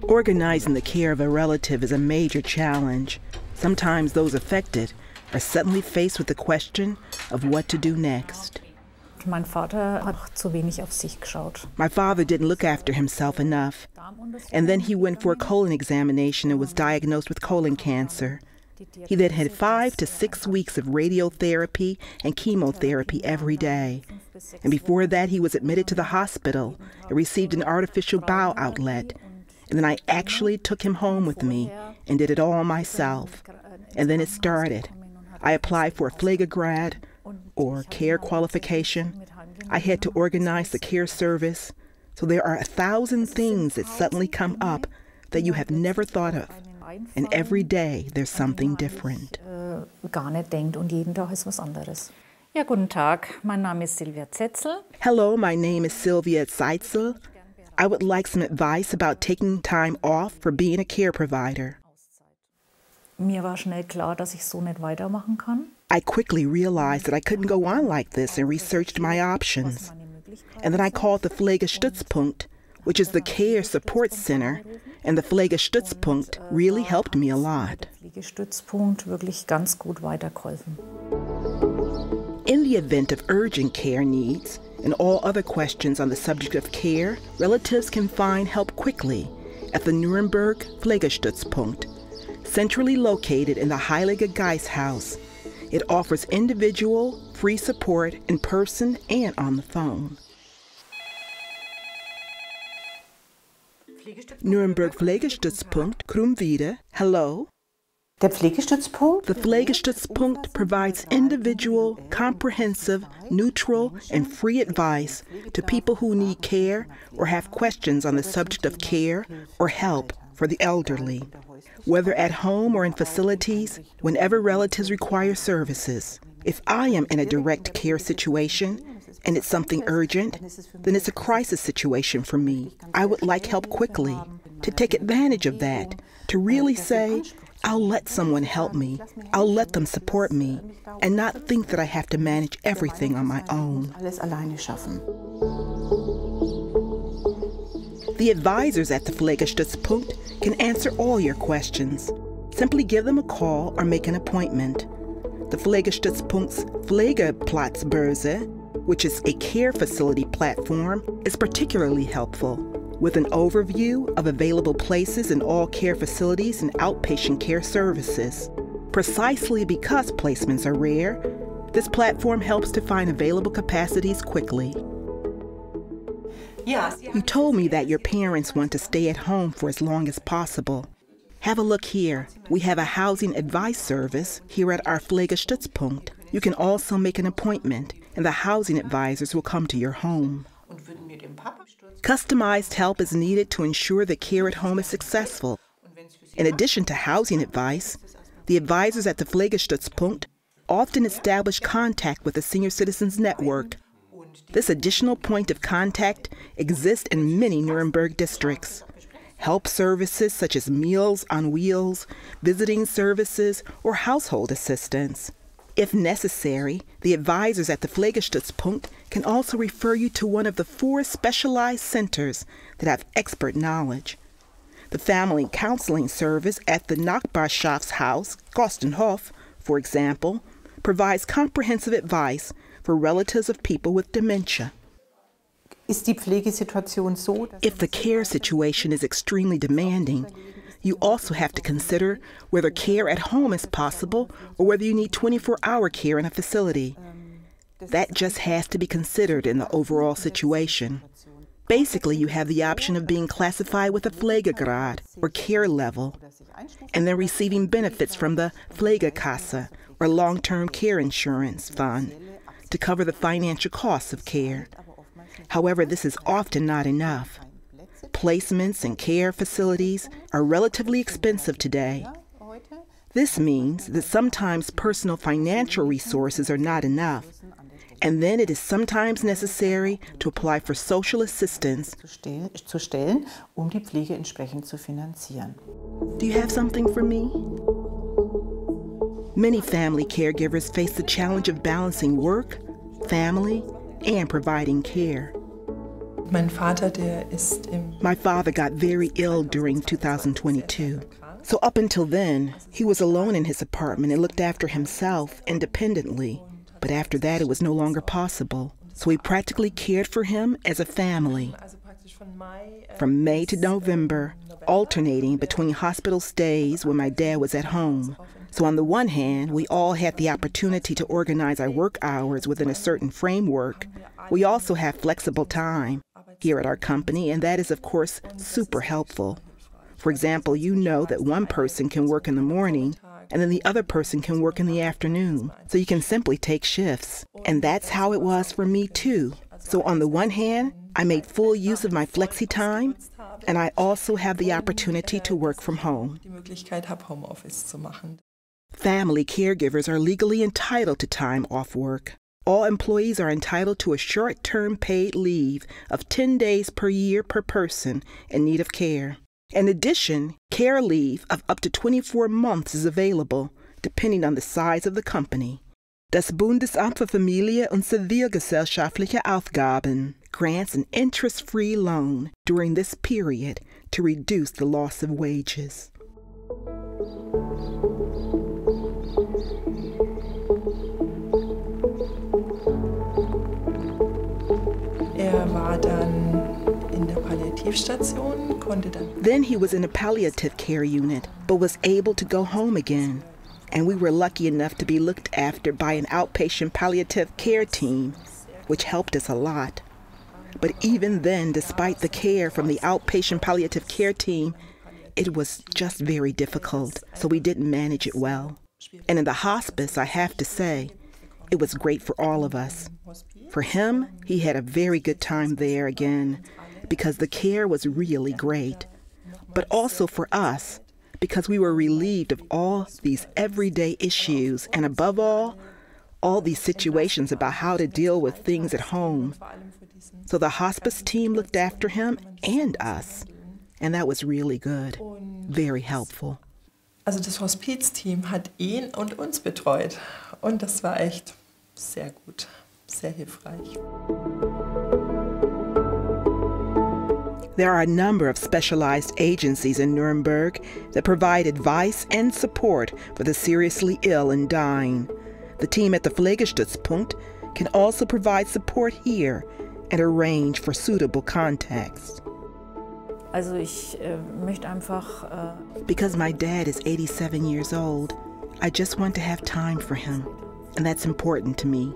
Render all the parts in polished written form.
Organizing the care of a relative is a major challenge. Sometimes those affected are suddenly faced with the question of what to do next. Mein Vater hat zu wenig auf sich geschaut. My father didn't look after himself enough, and then he went for a colon examination and was diagnosed with colon cancer. He then had 5 to 6 weeks of radiotherapy and chemotherapy every day. And before that, he was admitted to the hospital and received an artificial bowel outlet. And then I actually took him home with me and did it all myself. And then it started. I applied for a Pflegegrad, or care qualification. I had to organize the care service. So there are 1,000 things that suddenly come up that you have never thought of. And every day there's something different. Gar nicht denkt und jeden Tag ist was anderes. Ja, guten Tag. Mein Name ist Silvia Zetzel. Hello, my name is Sylvia Zetzel. I would like some advice about taking time off for being a care provider. Mir war schnell klar, dass ich so nicht weitermachen kann. I quickly realized that I couldn't go on like this and researched my options. And then I called the Pflegestützpunkt, which is the care support center, and the Pflegestützpunkt really helped me a lot. Pflegestützpunkt wirklich ganz gut weitergeholfen. In the event of urgent care needs and all other questions on the subject of care, relatives can find help quickly at the Nürnberg Pflegestützpunkt, centrally located in the Heilige Geisthaus. It offers individual, free support in person and on the phone. Nürnberg Pflegestützpunkt, Krumwiede. Hello. Der Pflegestützpunkt? The Pflegestützpunkt provides individual, comprehensive, neutral, and free advice to people who need care or have questions on the subject of care or help for the elderly, whether at home or in facilities, whenever relatives require services. If I am in a direct care situation, and it's something urgent, then it's a crisis situation for me. I would like help quickly, to take advantage of that, to really say, I'll let someone help me, I'll let them support me, and not think that I have to manage everything on my own. The advisors at the Pflegestützpunkt can answer all your questions. Simply give them a call or make an appointment. The Pflegestützpunkt's Pflegeplatzbörse, which is a care facility platform, is particularly helpful, with an overview of available places in all care facilities and outpatient care services. Precisely because placements are rare, this platform helps to find available capacities quickly. You told me that your parents want to stay at home for as long as possible. Have a look here. We have a housing advice service here at our Pflegestützpunkt. You can also make an appointment, and the housing advisors will come to your home. Customized help is needed to ensure that care at home is successful. In addition to housing advice, the advisors at the Pflegestützpunkt often establish contact with the Senior Citizens Network. This additional point of contact exists in many Nuremberg districts. Help services such as Meals on Wheels, visiting services, or household assistance. If necessary, the advisors at the Pflegestützpunkt can also refer you to one of the 4 specialized centers that have expert knowledge. The Family Counseling Service at the Nachbarschaftshaus Gostenhof, for example, provides comprehensive advice for relatives of people with dementia. Ist die Pflegesituation so, if the care situation is extremely demanding, you also have to consider whether care at home is possible or whether you need 24-hour care in a facility. That just has to be considered in the overall situation. Basically, you have the option of being classified with a Pflegegrad, or care level, and then receiving benefits from the Pflegekasse, or long-term care insurance fund, to cover the financial costs of care. However, this is often not enough. Placements in care facilities are relatively expensive today. This means that sometimes personal financial resources are not enough, and then it is sometimes necessary to apply for social assistance. zu stellen, die Pflege entsprechend zu finanzieren. Do you have something for me? Many family caregivers face the challenge of balancing work, family, and providing care. Mein Vater, der ist My father got very ill during 2022. So up until then, he was alone in his apartment and looked after himself independently. But after that, it was no longer possible. So we practically cared for him as a family. From May to November, alternating between hospital stays when my dad was at home. So on the one hand, we all had the opportunity to organize our work hours within a certain framework. We also have flexible time here at our company, and that is, of course, super helpful. For example, you know that one person can work in the morning, and then the other person can work in the afternoon. So you can simply take shifts. And that's how it was for me, too. So on the one hand, I made full use of my flexi time, and I also have the opportunity to work from home. Family caregivers are legally entitled to time off work. All employees are entitled to a short-term paid leave of 10 days per year per person in need of care. In addition, care leave of up to 24 months is available, depending on the size of the company. Das Bundesamt für Familie und Zivilgesellschaftliche Aufgaben grants an interest-free loan during this period to reduce the loss of wages. War dann in der Palliativstation, konnte dann. Then he was in a palliative care unit, but was able to go home again. And we were lucky enough to be looked after by an outpatient palliative care team, which helped us a lot. But even then, despite the care from the outpatient palliative care team, it was just very difficult, so we didn't manage it well. And in the hospice, I have to say, it was great for all of us. For him, he had a very good time there again because the care was really great. But also for us, because we were relieved of all these everyday issues and above all these situations about how to deal with things at home. So the hospice team looked after him and us, and that was really good, very helpful. Also das Hospizteam hat ihn und uns betreut und das war echt sehr gut. Sehr hilfreich. There are a number of specialized agencies in Nürnberg that provide advice and support for the seriously ill and dying. The team at the Pflegestützpunkt can also provide support here and arrange for suitable contacts. Also ich möchte einfach Because my dad is 87 years old, I just want to have time for him, and that's important to me.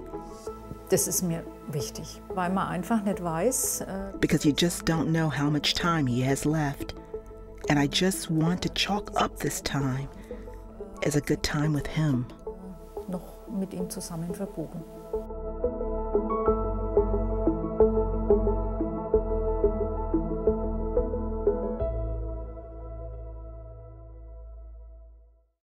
Das ist mir wichtig, weil man einfach nicht weiß. Because you just don't know how much time he has left. And I just want to chalk up this time as a good time with him. Noch mit ihm zusammen verbuchen.